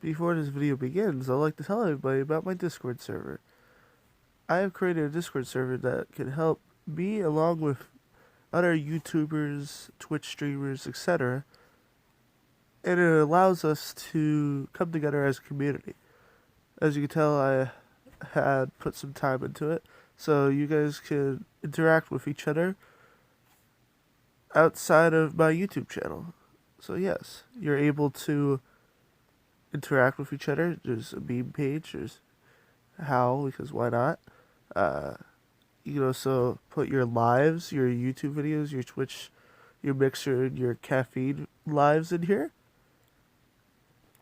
Before this video begins, I'd like to tell everybody about my Discord server. I have created a Discord server that can help me along with other YouTubers, Twitch streamers, etc. And it allows us to come together as a community. As you can tell, I had put some time into it, so you guys can interact with each other outside of my YouTube channel. So yes, you're able to interact with each other. There's a meme page. There's how, because why not? You can also put your lives, your YouTube videos, your Twitch, your Mixer, and your caffeine lives in here.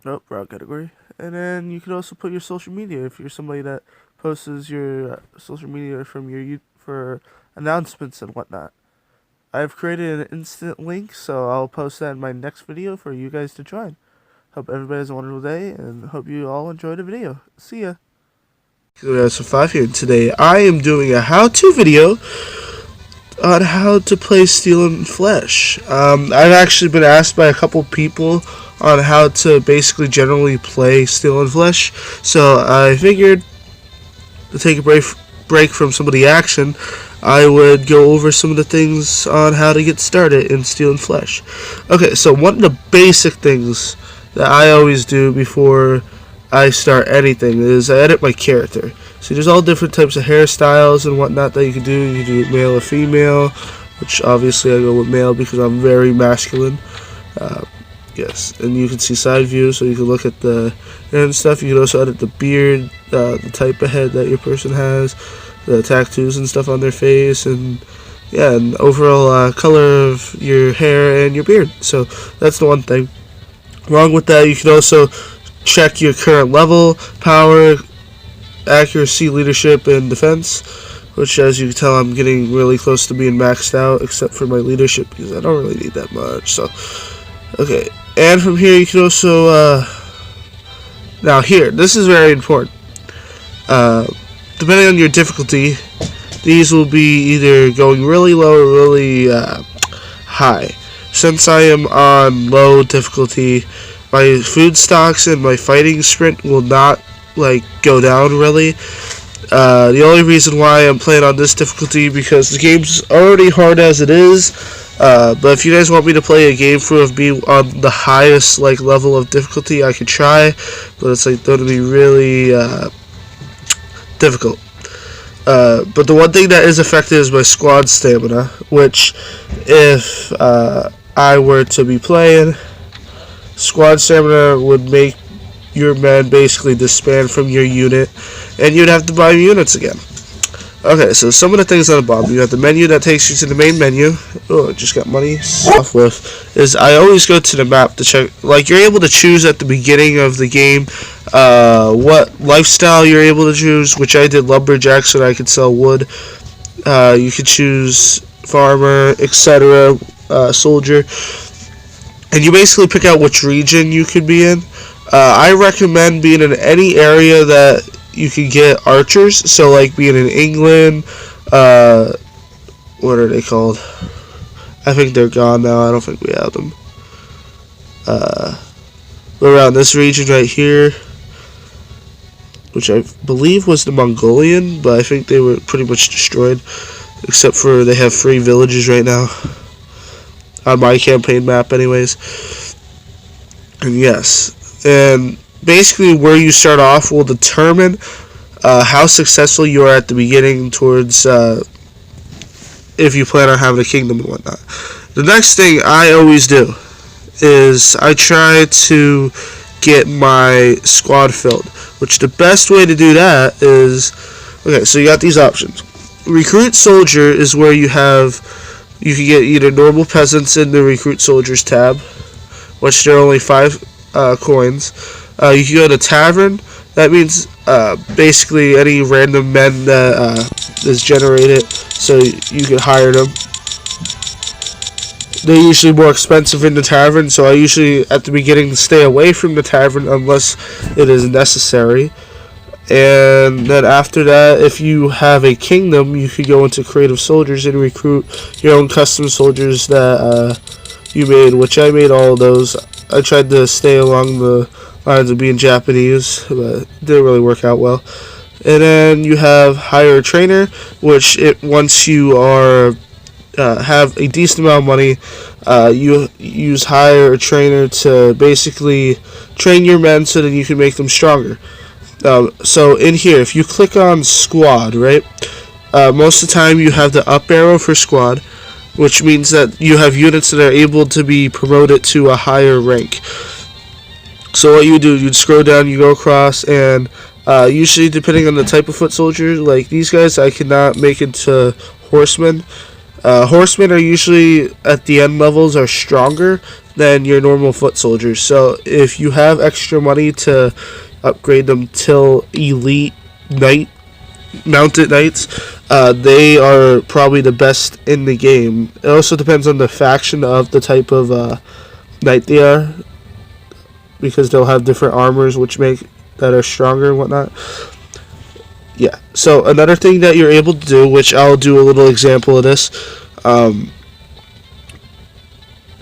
Nope, wrong category. And then you can also put your social media if you're somebody that posts your social media from your for announcements and whatnot. I've created an instant link, so I'll post that in my next video for you guys to join. Hope everybody has a wonderful day, and hope you all enjoy the video. See ya! So 5 here. Today I am doing a how-to video on how to play Steel and Flesh. I've actually been asked by a couple people on how to basically generally play Steel and Flesh, so I figured to take a break from some of the action, I would go over some of the things on how to get started in Steel and Flesh. Okay, so one of the basic things that I always do before I start anything is I edit my character. See, there's all different types of hairstyles and whatnot that you can do. You can do male or female, which obviously I go with male because I'm very masculine. Yes, and you can see side view, so you can look at the hair and stuff. You can also edit the beard, the type of head that your person has, the tattoos and stuff on their face, and yeah, and overall color of your hair and your beard. So that's the one thing. Along with that, you can also check your current level, power, accuracy, leadership, and defense, which, as you can tell, I'm getting really close to being maxed out, except for my leadership, because I don't really need that much. So, okay. And from here, you can also, now here, this is very important. Depending on your difficulty, these will be either going really low or really high. Since I am on low difficulty, my food stocks and my fighting sprint will not go down really. The only reason why I'm playing on this difficulty because the game's already hard as it is. But if you guys want me to play a game through of me on the highest level of difficulty, I could try, but it's going to be really difficult. But the one thing that is effective is my squad stamina, which if I were to be playing, squad stamina would make your men basically disband from your unit, and you'd have to buy units again. Okay, so some of the things on the bottom, you have the menu that takes you to the main menu. Oh, I just got money. Off with is I always go to the map to check. You're able to choose at the beginning of the game what lifestyle you're able to choose, which I did lumberjack so that I could sell wood. You could choose farmer, etc., soldier, and you basically pick out which region you could be in. I recommend being in any area that you can get archers, so being in England, what are they called? I think they're gone now, I don't think we have them. Around this region right here, which I believe was the Mongolian, but I think they were pretty much destroyed, except for they have 3 villages right now, on my campaign map anyways. And yes, and basically where you start off will determine how successful you are at the beginning towards if you plan on having a kingdom and whatnot. The next thing I always do is I try to get my squad filled, which the best way to do that is, okay, so you got these options. Recruit soldier is where you can get either normal peasants in the recruit soldiers tab, which there are only 5 coins. You can go to tavern. That means basically any random men that is generated, so you can hire them. They're usually more expensive in the tavern, so I usually at the beginning stay away from the tavern unless it is necessary. And then after that, if you have a kingdom, you could go into creative soldiers and recruit your own custom soldiers that you made, which I made all of those. I tried to stay along the lines would be in Japanese, but it didn't really work out well. And then you have hire a trainer, which once you are have a decent amount of money, you use hire a trainer to basically train your men so that you can make them stronger. So in here, if you click on squad, right, most of the time you have the up arrow for squad, which means that you have units that are able to be promoted to a higher rank. So what you do, you'd scroll down, you go across, and usually depending on the type of foot soldier, like these guys I cannot make into horsemen. Horsemen are usually at the end levels are stronger than your normal foot soldiers. So if you have extra money to upgrade them till elite knight, mounted knights, they are probably the best in the game. It also depends on the faction of the type of knight they are, because they'll have different armors which make that are stronger and whatnot. Yeah. So another thing that you're able to do, which I'll do a little example of this,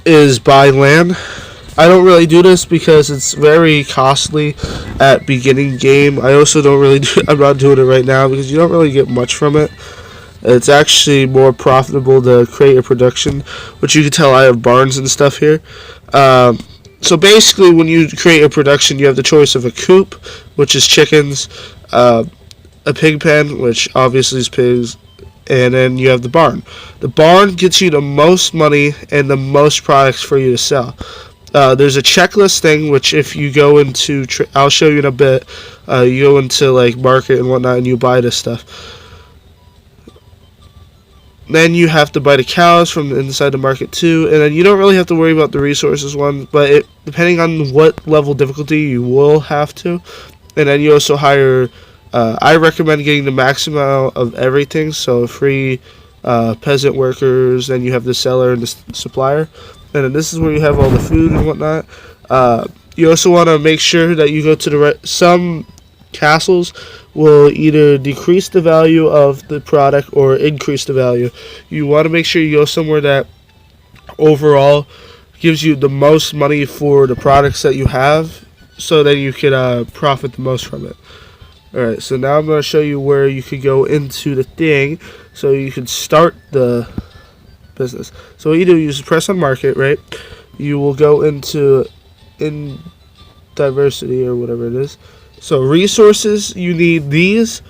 is buy land. I don't really do this because it's very costly at beginning game. I also don't really I'm not doing it right now because you don't really get much from it. It's actually more profitable to create a production, which you can tell I have barns and stuff here. So basically, when you create a production, you have the choice of a coop, which is chickens, a pig pen, which obviously is pigs, and then you have the barn. The barn gets you the most money and the most products for you to sell. There's a checklist thing, which if you go into, I'll show you in a bit, you go into like market and whatnot and you buy this stuff. Then you have to buy the cows from inside the market too, and then you don't really have to worry about the resources one, but depending on what level difficulty you will have to. And then you also hire, I recommend getting the maximum amount of everything, so free peasant workers, then you have the seller and the supplier, and then this is where you have all the food and whatnot. You also want to make sure that you go to the some castles will either decrease the value of the product or increase the value. You want to make sure you go somewhere that overall gives you the most money for the products that you have, so that you can profit the most from it. Alright, so now I'm going to show you where you could go into the thing so you can start the business. So what you do, you just press on market, right? You will go into in diversity or whatever it is. So resources, you need these.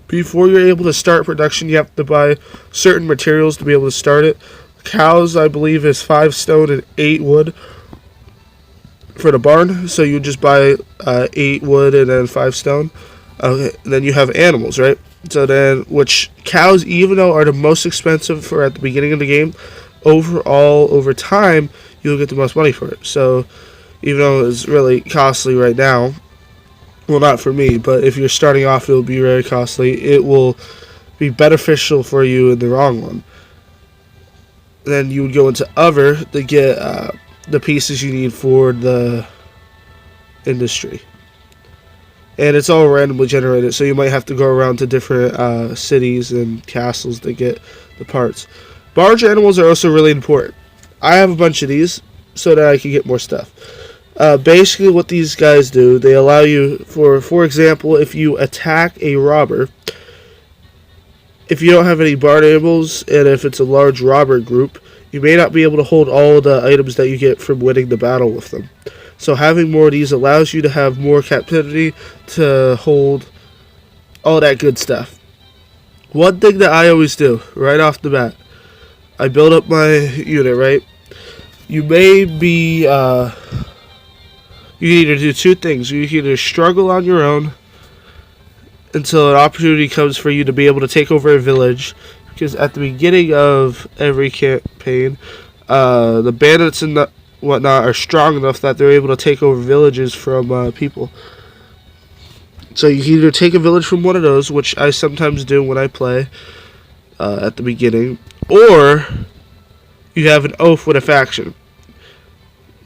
Before you're able to start production, you have to buy certain materials to be able to start it. Cows, I believe, is 5 stone and 8 wood for the barn. So you just buy 8 wood and then 5 stone. Okay, and then you have animals, right? So then, which cows, even though are the most expensive for at the beginning of the game, overall, over time, you'll get the most money for it. So even though it's really costly right now, well, not for me, but if you're starting off, it will be very costly. It will be beneficial for you in the wrong one. Then you would go into other to get the pieces you need for the industry. And it's all randomly generated, so you might have to go around to different cities and castles to get the parts. Barge animals are also really important. I have a bunch of these so that I can get more stuff. Basically what these guys do, they allow you, for example, if you attack a robber, if you don't have any barn animals, and if it's a large robber group, you may not be able to hold all the items that you get from winning the battle with them. So having more of these allows you to have more captivity to hold all that good stuff. One thing that I always do, right off the bat, I build up my unit, right? You may be, you can either do two things. You can either struggle on your own until an opportunity comes for you to be able to take over a village, because at the beginning of every campaign, the bandits and whatnot are strong enough that they're able to take over villages from people. So you can either take a village from one of those, which I sometimes do when I play at the beginning, or you have an oath with a faction.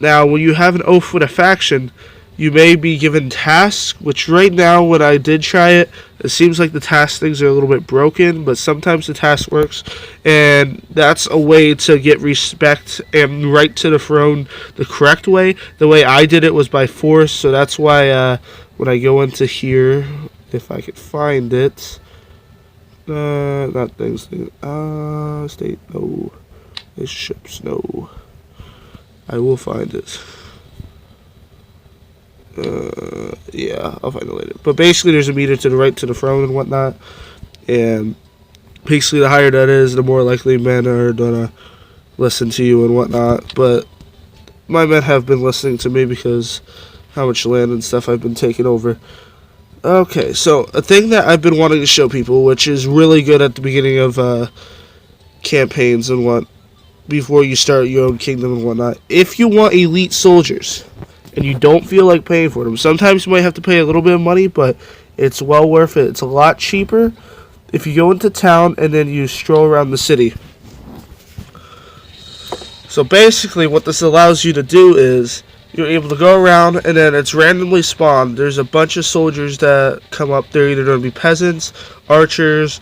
Now, when you have an oath with a faction, you may be given tasks, which right now when I did try it, it seems like the task things are a little bit broken, but sometimes the task works, and that's a way to get respect and right to the throne the correct way. The way I did it was by force, so that's why when I go into here, if I could find it, not things, state, no, relationships, no, I will find it. Yeah, I'll find it later. But basically, there's a meter to the right to the throne and whatnot. And basically, the higher that is, the more likely men are gonna listen to you and whatnot. But my men have been listening to me because how much land and stuff I've been taking over. Okay, so a thing that I've been wanting to show people, which is really good at the beginning of campaigns and what, before you start your own kingdom and whatnot. If you want elite soldiers and you don't feel like paying for them, sometimes you might have to pay a little bit of money, but it's well worth it. It's a lot cheaper if you go into town and then you stroll around the city. So basically what this allows you to do is you're able to go around and then it's randomly spawned. There's a bunch of soldiers that come up. They're either going to be peasants, archers,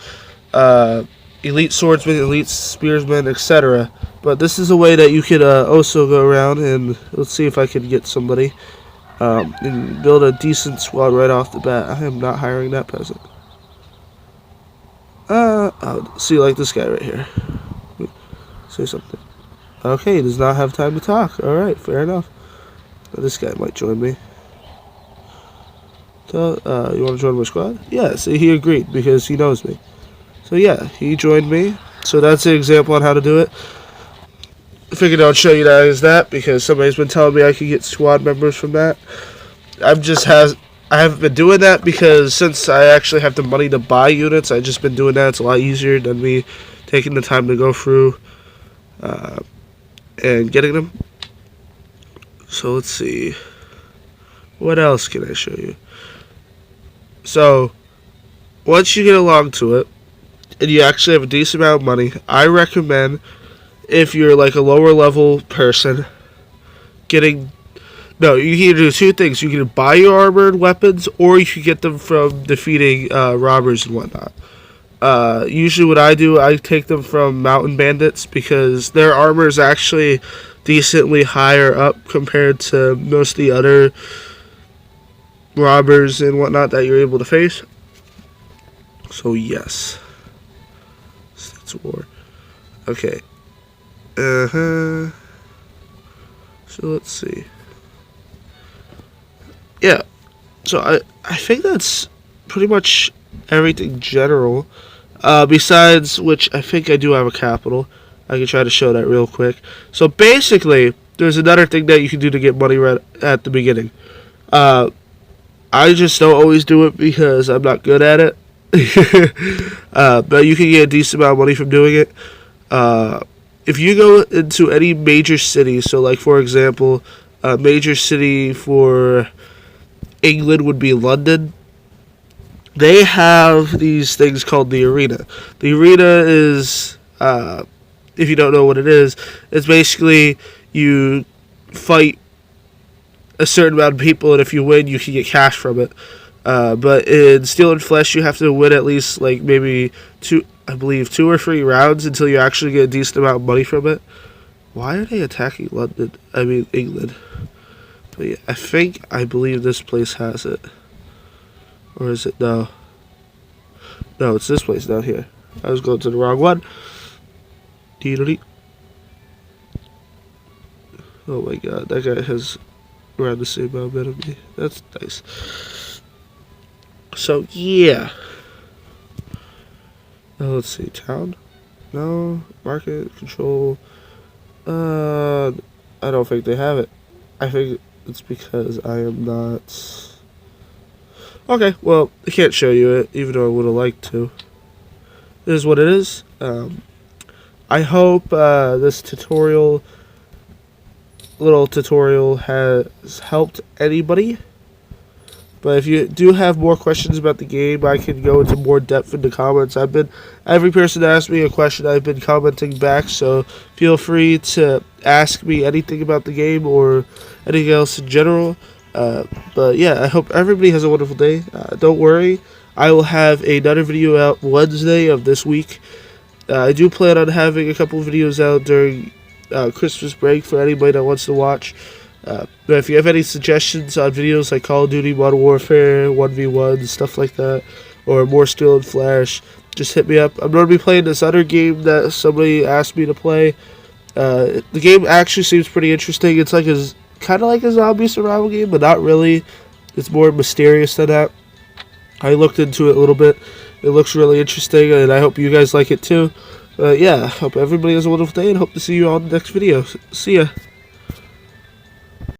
elite swordsmen, elite spearsmen, etc. But this is a way that you could also go around and let's see if I can get somebody and build a decent squad right off the bat. I am not hiring that peasant. See, like this guy right here. Say something. Okay, he does not have time to talk. Alright, fair enough. This guy might join me. So, you want to join my squad? Yeah, see, he agreed because he knows me. So yeah, he joined me. So that's an example on how to do it. I figured I'd show you guys that because somebody's been telling me I could get squad members from that. I haven't been doing that because since I actually have the money to buy units, I've just been doing that. It's a lot easier than me taking the time to go through and getting them. So let's see. What else can I show you? So, once you get along to it, and you actually have a decent amount of money, I recommend, if you're like a lower level person, you can either do two things. You can buy your armored weapons, or you can get them from defeating robbers and whatnot. Usually what I do, I take them from mountain bandits because their armor is actually decently higher up compared to most of the other robbers and whatnot that you're able to face. So yes, States of War. Okay. So let's see. Yeah. So I think that's pretty much everything general. Besides which, I think I do have a capital. I can try to show that real quick. So basically, there's another thing that you can do to get money right at the beginning. I just don't always do it because I'm not good at it. But you can get a decent amount of money from doing it. If you go into any major city, so like for example, a major city for England would be London. They have these things called the arena. The arena is, if you don't know what it is, it's basically you fight a certain amount of people, and if you win, you can get cash from it. But in Steel and Flesh, you have to win at least like maybe two or three rounds until you actually get a decent amount of money from it. Why are they attacking England? But yeah, I believe this place has it. Or is it? No. No, it's this place down here. I was going to the wrong one. Oh my god, that guy has around the same amount of me. That's nice. So, yeah. Now, let's see. Town? No. Market. Control. I don't think they have it. I think it's because I am not... Okay, well, I can't show you it, even though I would have liked to. It is what it is. I hope this little tutorial has helped anybody. But if you do have more questions about the game, I can go into more depth in the comments. Every person that asked me a question, I've been commenting back, so feel free to ask me anything about the game or anything else in general. But yeah, I hope everybody has a wonderful day. Don't worry, I will have another video out Wednesday of this week. I do plan on having a couple of videos out during Christmas break for anybody that wants to watch. But if you have any suggestions on videos like Call of Duty, Modern Warfare, 1v1, stuff like that, or more Steel and Flash, just hit me up. I'm going to be playing this other game that somebody asked me to play. The game actually seems pretty interesting. It's like kind of like a zombie survival game, but not really. It's more mysterious than that. I looked into it a little bit. It looks really interesting, and I hope you guys like it too. Yeah, hope everybody has a wonderful day, and hope to see you on the next video. See ya.